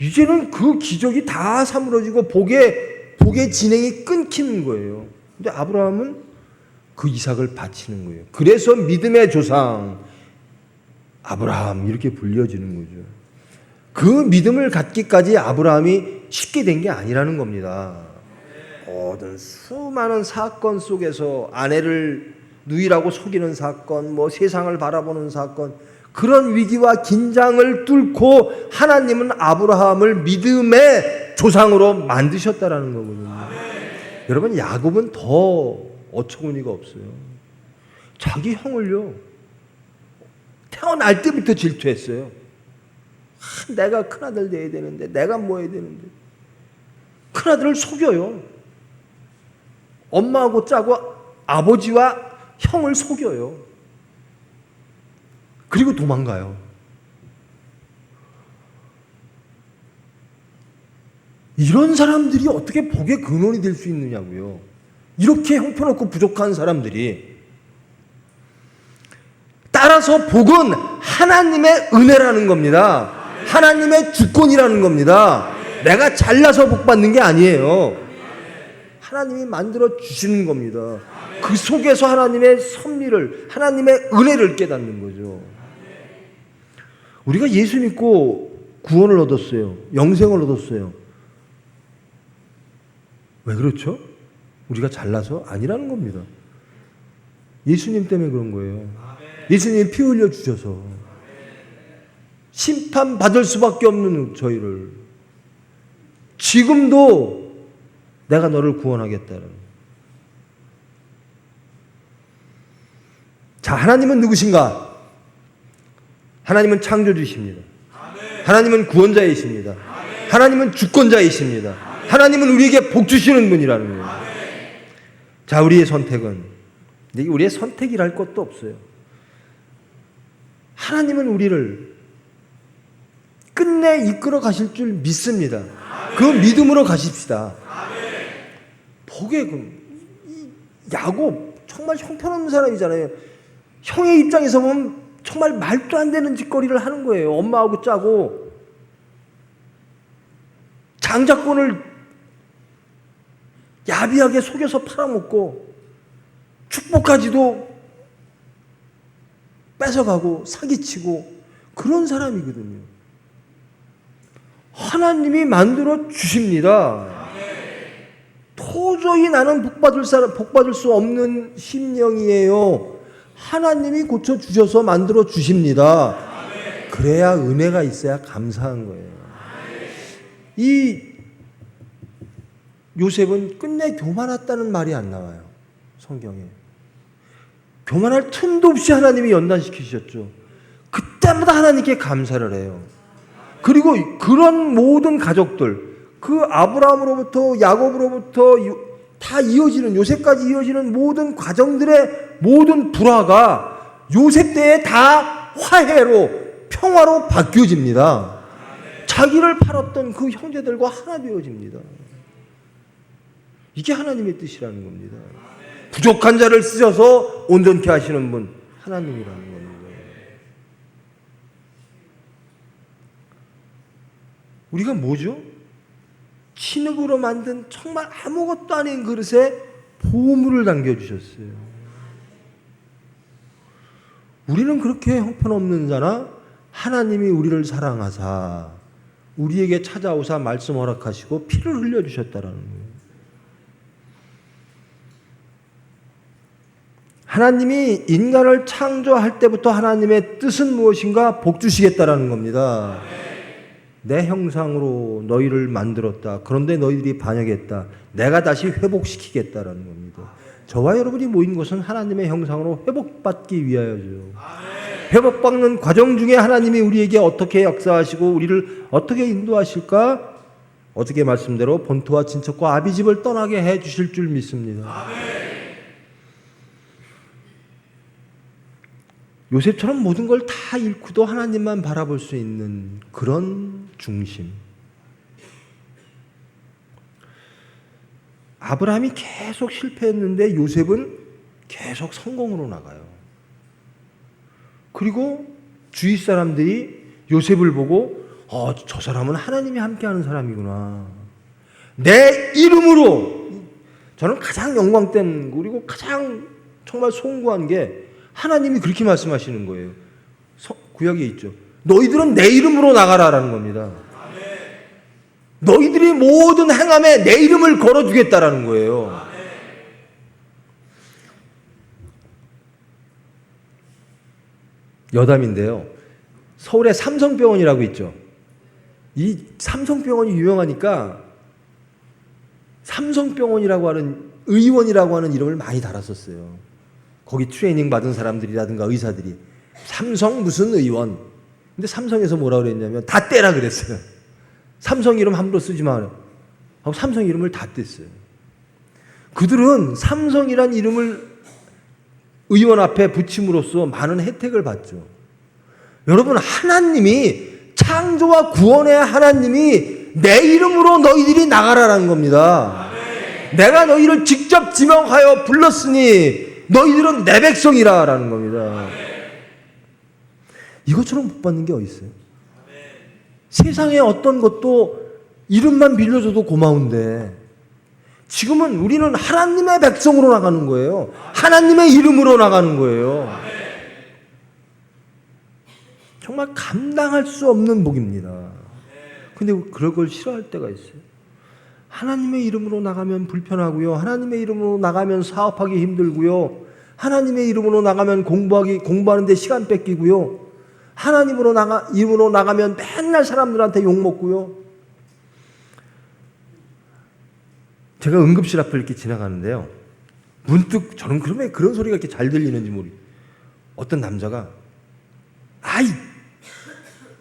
이제는 그 기적이 다 사무너지고 복의 진행이 끊기는 거예요. 근데 아브라함은 그 이삭을 바치는 거예요. 그래서 믿음의 조상 아브라함 이렇게 불려지는 거죠. 그 믿음을 갖기까지 아브라함이 쉽게 된 게 아니라는 겁니다. 모든 수많은 사건 속에서 아내를 누이라고 속이는 사건, 뭐 세상을 바라보는 사건, 그런 위기와 긴장을 뚫고 하나님은 아브라함을 믿음의 조상으로 만드셨다라는 거거든요. 여러분, 야곱은 더 어처구니가 없어요. 자기 형을요, 태어날 때부터 질투했어요. 내가 큰아들 돼야 되는데, 내가 뭐 해야 되는데. 큰아들을 속여요. 엄마하고 짜고 아버지와 형을 속여요. 그리고 도망가요. 이런 사람들이 어떻게 복의 근원이 될 수 있느냐고요. 이렇게 형편없고 부족한 사람들이. 따라서 복은 하나님의 은혜라는 겁니다. 하나님의 주권이라는 겁니다. 내가 잘나서 복 받는 게 아니에요. 하나님이 만들어 주시는 겁니다. 그 속에서 하나님의 섭리를, 하나님의 은혜를 깨닫는 거죠. 우리가 예수 믿고 구원을 얻었어요. 영생을 얻었어요. 왜 그렇죠? 우리가 잘나서? 아니라는 겁니다. 예수님 때문에 그런 거예요. 예수님이 피 흘려 주셔서 심판받을 수밖에 없는 저희를, 지금도 내가 너를 구원하겠다는, 자, 하나님은 누구신가? 하나님은 창조주이십니다. 하나님은 구원자이십니다. 하나님은 주권자이십니다. 하나님은 우리에게 복 주시는 분이라는 거예요. 자, 우리의 선택은, 우리의 선택이랄 것도 없어요. 하나님은 우리를 끝내 이끌어 가실 줄 믿습니다. 그 믿음으로 가십시다. 복의 야곱 정말 형편없는 사람이잖아요. 형의 입장에서 보면 정말 말도 안 되는 짓거리를 하는 거예요. 엄마하고 짜고 장자권을 야비하게 속여서 팔아먹고 축복까지도 뺏어가고 사기치고 그런 사람이거든요. 하나님이 만들어 주십니다. 도저히 나는 복받을 수 없는 심령이에요. 하나님이 고쳐주셔서 만들어 주십니다. 그래야 은혜가 있어야 감사한 거예요. 이 요셉은 끝내 교만했다는 말이 안 나와요. 성경에. 교만할 틈도 없이 하나님이 연단시키셨죠. 그때마다 하나님께 감사를 해요. 그리고 그런 모든 가족들, 그 아브라함으로부터 야곱으로부터 다 이어지는, 요셉까지 이어지는 모든 과정들의 모든 불화가 요셉 때에 다 화해로, 평화로 바뀌어집니다. 자기를 팔았던 그 형제들과 하나 되어집니다. 이게 하나님의 뜻이라는 겁니다. 부족한 자를 쓰셔서 온전케 하시는 분, 하나님이라는 겁니다. 우리가 뭐죠? 진흙으로 만든 정말 아무것도 아닌 그릇에 보물을 남겨주셨어요. 우리는 그렇게 형편없는 자나 하나님이 우리를 사랑하사 우리에게 찾아오사 말씀 허락하시고 피를 흘려주셨다라는 거예요. 하나님이 인간을 창조할 때부터 하나님의 뜻은 무엇인가? 복 주시겠다라는 겁니다. 내 형상으로 너희를 만들었다. 그런데 너희들이 반역했다. 내가 다시 회복시키겠다라는 겁니다. 저와 여러분이 모인 것은 하나님의 형상으로 회복받기 위하여죠. 회복받는 과정 중에 하나님이 우리에게 어떻게 역사하시고 우리를 어떻게 인도하실까? 어떻게 말씀대로 본토와 친척과 아비집을 떠나게 해주실 줄 믿습니다. 요셉처럼 모든 걸 다 잃고도 하나님만 바라볼 수 있는 그런 중심. 아브라함이 계속 실패했는데 요셉은 계속 성공으로 나가요. 그리고 주위 사람들이 요셉을 보고 저 사람은 하나님이 함께하는 사람이구나. 내 이름으로. 저는 가장 영광된 그리고 가장 정말 송구한 게 하나님이 그렇게 말씀하시는 거예요. 구약에 있죠. 너희들은 내 이름으로 나가라라는 겁니다. 너희들이 모든 행함에 내 이름을 걸어주겠다라는 거예요. 여담인데요. 서울에 삼성병원이라고 있죠. 이 삼성병원이 유명하니까 삼성병원이라고 하는 의원이라고 하는 이름을 많이 달았었어요. 거기 트레이닝 받은 사람들이라든가 의사들이 삼성 무슨 의원. 근데 삼성에서 뭐라 그랬냐면 다 떼라 그랬어요. 삼성 이름 함부로 쓰지 마. 하고 삼성 이름을 다 뗐어요. 그들은 삼성이란 이름을 의원 앞에 붙임으로써 많은 혜택을 받죠. 여러분, 하나님이 창조와 구원의 하나님이 내 이름으로 너희들이 나가라라는 겁니다. 내가 너희를 직접 지명하여 불렀으니 너희들은 내 백성이라라는 겁니다. 이것처럼 복 받는 게 어디 있어요? 세상에 어떤 것도 이름만 빌려줘도 고마운데 지금은 우리는 하나님의 백성으로 나가는 거예요. 하나님의 이름으로 나가는 거예요. 정말 감당할 수 없는 복입니다. 근데 그런 걸 싫어할 때가 있어요. 하나님의 이름으로 나가면 불편하고요. 하나님의 이름으로 나가면 사업하기 힘들고요. 하나님의 이름으로 나가면 공부하는데 시간 뺏기고요. 하나님으로 이름으로 나가면 맨날 사람들한테 욕먹고요. 제가 응급실 앞을 이렇게 지나가는데요. 문득 저는 그러면 그런 소리가 이렇게 잘 들리는지 모르겠어요. 어떤 남자가 아이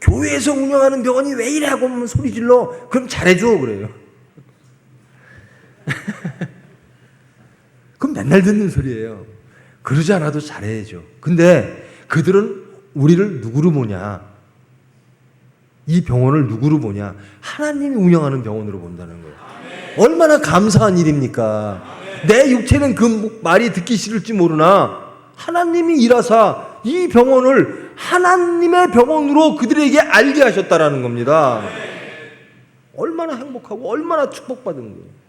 교회에서 운영하는 병원이 왜 이래 하고 하면 소리 질러. 그럼 잘해줘 그래요. 그럼 맨날 듣는 소리예요. 그러지 않아도 잘해야죠. 근데 그들은 우리를 누구로 보냐? 이 병원을 누구로 보냐? 하나님이 운영하는 병원으로 본다는 거예요. 얼마나 감사한 일입니까? 내 육체는 그 말이 듣기 싫을지 모르나 하나님이 일하사 이 병원을 하나님의 병원으로 그들에게 알게 하셨다라는 겁니다. 얼마나 행복하고 얼마나 축복받은 거예요.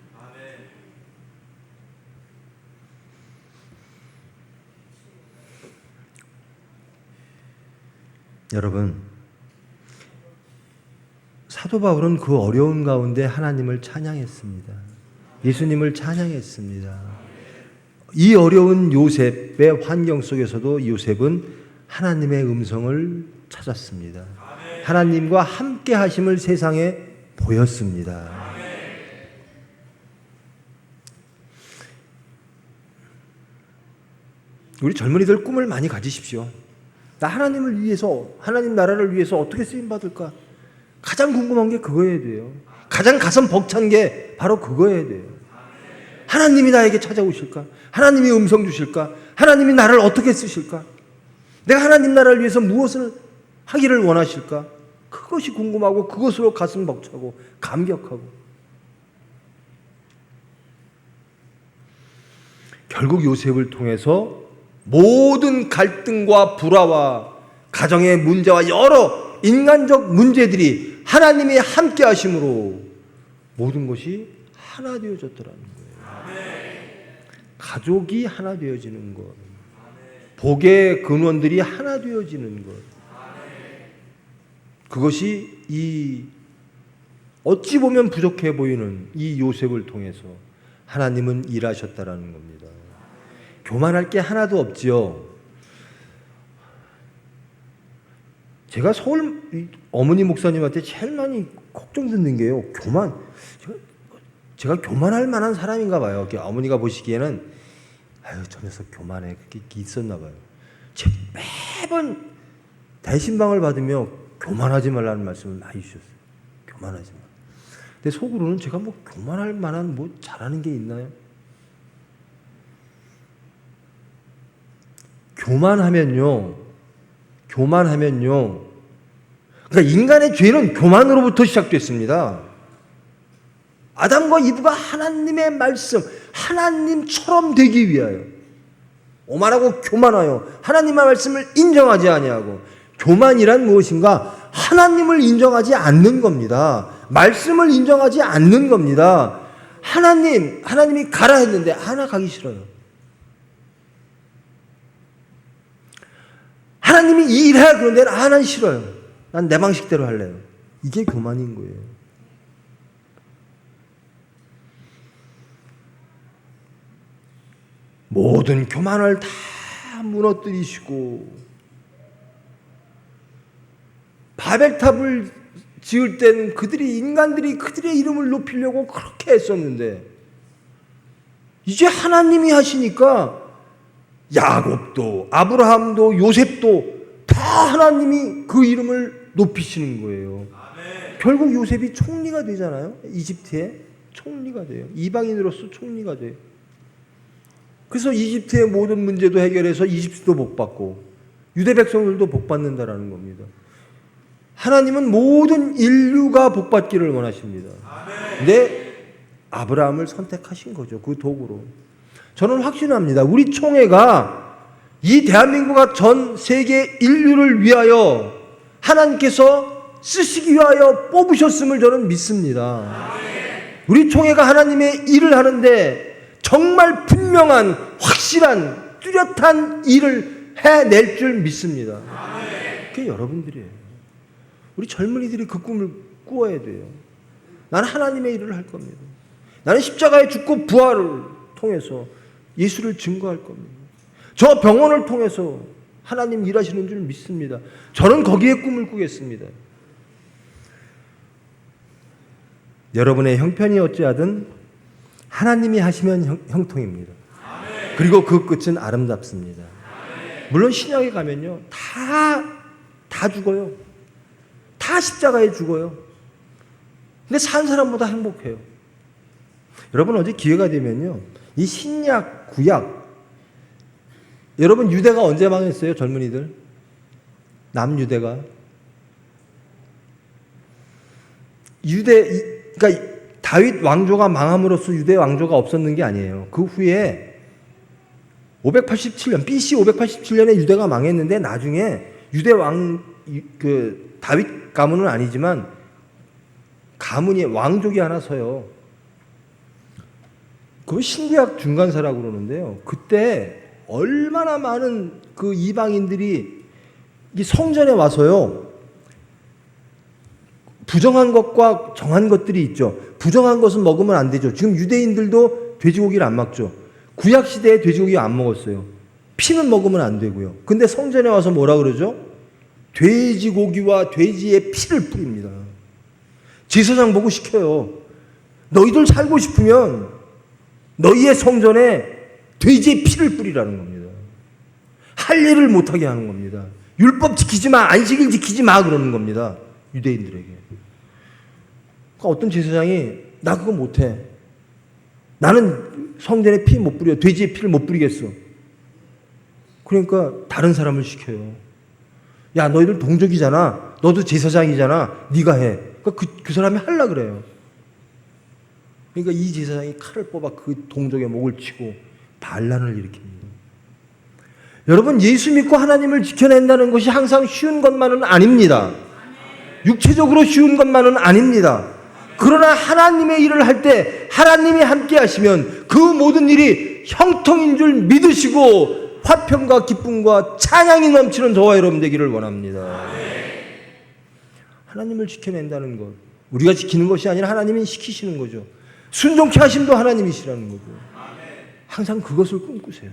여러분, 사도 바울은 그 어려운 가운데 하나님을 찬양했습니다. 예수님을 찬양했습니다. 이 어려운 요셉의 환경 속에서도 요셉은 하나님의 음성을 찾았습니다. 하나님과 함께 하심을 세상에 보였습니다. 우리 젊은이들 꿈을 많이 가지십시오. 나 하나님을 위해서, 하나님 나라를 위해서 어떻게 쓰임받을까? 가장 궁금한 게 그거여야 돼요. 가장 가슴 벅찬 게 바로 그거여야 돼요. 하나님이 나에게 찾아오실까? 하나님이 음성 주실까? 하나님이 나를 어떻게 쓰실까? 내가 하나님 나라를 위해서 무엇을 하기를 원하실까? 그것이 궁금하고 그것으로 가슴 벅차고 감격하고. 결국 요셉을 통해서 모든 갈등과 불화와 가정의 문제와 여러 인간적 문제들이 하나님이 함께 하심으로 모든 것이 하나 되어졌더라는 거예요. 가족이 하나 되어지는 것, 복의 근원들이 하나 되어지는 것, 그것이 이 어찌 보면 부족해 보이는 이 요셉을 통해서 하나님은 일하셨다라는 겁니다. 교만할 게 하나도 없지요. 제가 서울 어머니 목사님한테 제일 많이 걱정 듣는 게요. 교만. 제가 교만할 만한 사람인가 봐요. 어머니가 보시기에는 아유 저 녀석 교만해. 그게 있었나 봐요. 제가 매번 대신방을 받으며 교만하지 말라는 말씀을 많이 주셨어요. 교만하지 마. 근데 속으로는 제가 뭐 교만할 만한 뭐 잘하는 게 있나요? 교만하면요. 그러니까 인간의 죄는 교만으로부터 시작됐습니다. 아담과 이브가 하나님의 말씀, 하나님처럼 되기 위하여 오만하고 교만하여 하나님의 말씀을 인정하지 아니하고, 교만이란 무엇인가? 하나님을 인정하지 않는 겁니다. 말씀을 인정하지 않는 겁니다. 하나님이 가라 했는데 하나 가기 싫어요. 하나님이 이 일해 그런데 난 싫어요. 난 내 방식대로 할래요. 이게 교만인 거예요. 모든 교만을 다 무너뜨리시고 바벨탑을 지을 때는 인간들이 그들의 이름을 높이려고 그렇게 했었는데 이제 하나님이 하시니까 야곱도 아브라함도 요셉도 다 하나님이 그 이름을 높이시는 거예요. 아멘. 결국 요셉이 총리가 되잖아요. 이집트의 총리가 돼요. 이방인으로서 총리가 돼요. 그래서 이집트의 모든 문제도 해결해서 이집트도 복받고 유대 백성들도 복받는다라는 겁니다. 하나님은 모든 인류가 복받기를 원하십니다. 근데 아브라함을 선택하신 거죠. 그 도구로. 저는 확신합니다. 우리 총회가 이 대한민국과 전 세계 인류를 위하여 하나님께서 쓰시기 위하여 뽑으셨음을 저는 믿습니다. 우리 총회가 하나님의 일을 하는데 정말 분명한 확실한 뚜렷한 일을 해낼 줄 믿습니다. 그게 여러분들이에요. 우리 젊은이들이 그 꿈을 꾸어야 돼요. 나는 하나님의 일을 할 겁니다. 나는 십자가에 죽고 부활을 통해서 예수를 증거할 겁니다. 저 병원을 통해서 하나님 일하시는 줄 믿습니다. 저는 거기에 꿈을 꾸겠습니다. 여러분의 형편이 어찌하든 하나님이 하시면 형통입니다. 그리고 그 끝은 아름답습니다. 물론 신약에 가면요, 다 죽어요. 다 십자가에 죽어요. 근데 산 사람보다 행복해요. 여러분, 어제 기회가 되면요, 이 신약, 구약, 여러분 유대가 언제 망했어요? 젊은이들, 남유대가. 그러니까 다윗 왕조가 망함으로써 유대 왕조가 없었는 게 아니에요. 그 후에 587년, BC 587년에 유대가 망했는데, 나중에 유대 다윗 가문은 아니지만 가문이, 왕족이 하나 서요. 그걸 신구약 중간사라고 그러는데요. 그때 얼마나 많은 그 이방인들이 이 성전에 와서요, 부정한 것과 정한 것들이 있죠. 부정한 것은 먹으면 안 되죠. 지금 유대인들도 돼지고기를 안 먹죠. 구약 시대에 돼지고기 안 먹었어요. 피는 먹으면 안 되고요. 근데 성전에 와서 뭐라 그러죠? 돼지고기와 돼지의 피를 뿌립니다. 제사장 보고 시켜요. 너희들 살고 싶으면 너희의 성전에 돼지의 피를 뿌리라는 겁니다. 할 일을 못하게 하는 겁니다. 율법 지키지 마, 안식일 지키지 마, 그러는 겁니다. 유대인들에게. 그러니까 어떤 제사장이 나 그거 못해. 나는 성전에 피 못 뿌려. 돼지의 피를 못 뿌리겠어. 그러니까 다른 사람을 시켜요. 야, 너희들 동족이잖아. 너도 제사장이잖아. 네가 해. 그러니까 그 사람이 하려고 그래요. 그러니까 이 제사장이 칼을 뽑아 그 동족의 목을 치고 반란을 일으킵니다. 여러분, 예수 믿고 하나님을 지켜낸다는 것이 항상 쉬운 것만은 아닙니다. 육체적으로 쉬운 것만은 아닙니다. 그러나 하나님의 일을 할 때 하나님이 함께 하시면 그 모든 일이 형통인 줄 믿으시고 화평과 기쁨과 찬양이 넘치는 저와 여러분 되기를 원합니다. 하나님을 지켜낸다는 것, 우리가 지키는 것이 아니라 하나님이 시키시는 거죠. 순종케 하심도 하나님이시라는 거죠. 항상 그것을 꿈꾸세요.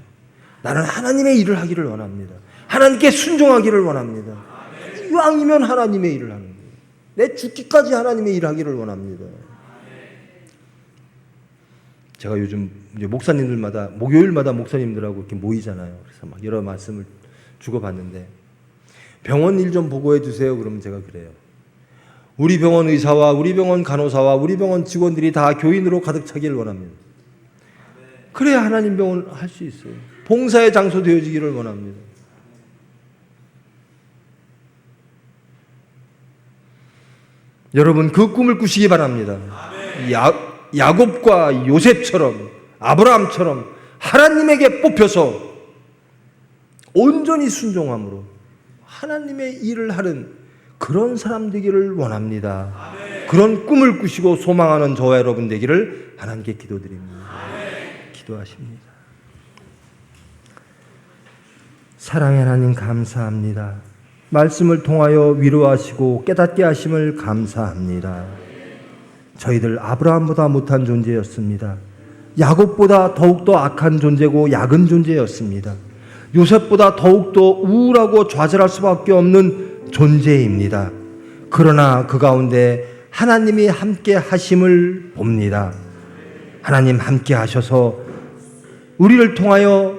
나는 하나님의 일을 하기를 원합니다. 하나님께 순종하기를 원합니다. 이왕이면 하나님의 일을 하는 거예요. 내 죽기까지 하나님의 일을 하기를 원합니다. 제가 요즘 이제 목사님들마다, 목요일마다 목사님들하고 이렇게 모이잖아요. 그래서 막 여러 말씀을 주고받는데, 병원 일 좀 보고해 주세요. 그러면 제가 그래요. 우리 병원 의사와 우리 병원 간호사와 우리 병원 직원들이 다 교인으로 가득 차기를 원합니다. 그래야 하나님 병원 할 수 있어요. 봉사의 장소 되어지기를 원합니다. 여러분, 그 꿈을 꾸시기 바랍니다. 야곱과 요셉처럼, 아브라함처럼 하나님에게 뽑혀서 온전히 순종함으로 하나님의 일을 하는 그런 사람 되기를 원합니다. 그런 꿈을 꾸시고 소망하는 저와 여러분 되기를 하나님께 기도드립니다. 기도하십니다. 사랑의 하나님, 감사합니다. 말씀을 통하여 위로하시고 깨닫게 하심을 감사합니다. 저희들 아브라함보다 못한 존재였습니다. 야곱보다 더욱더 악한 존재고 약은 존재였습니다. 요셉보다 더욱더 우울하고 좌절할 수밖에 없는 존재입니다. 그러나 그 가운데 하나님이 함께 하심을 봅니다. 하나님 함께 하셔서 우리를 통하여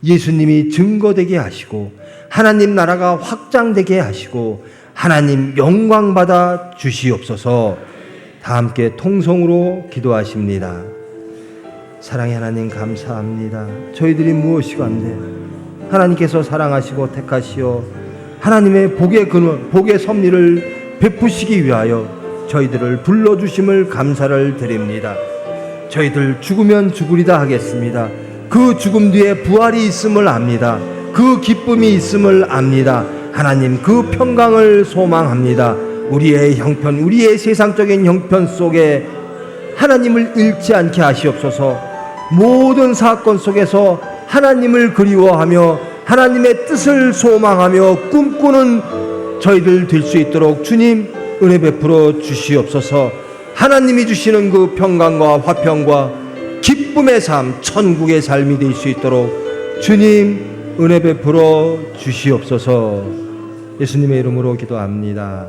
예수님이 증거되게 하시고 하나님 나라가 확장되게 하시고 하나님 영광받아 주시옵소서. 다 함께 통성으로 기도하십니다. 사랑의 하나님, 감사합니다. 저희들이 무엇이건데 하나님께서 사랑하시고 택하시어 하나님의 복의 근원, 복의 섭리를 베푸시기 위하여 저희들을 불러주심을 감사를 드립니다. 저희들 죽으면 죽으리다 하겠습니다. 그 죽음 뒤에 부활이 있음을 압니다. 그 기쁨이 있음을 압니다. 하나님, 그 평강을 소망합니다. 우리의 형편, 우리의 세상적인 형편 속에 하나님을 잃지 않게 하시옵소서. 모든 사건 속에서 하나님을 그리워하며 하나님의 뜻을 소망하며 꿈꾸는 저희들 될 수 있도록 주님 은혜 베풀어 주시옵소서. 하나님이 주시는 그 평강과 화평과 기쁨의 삶, 천국의 삶이 될 수 있도록 주님 은혜 베풀어 주시옵소서. 예수님의 이름으로 기도합니다.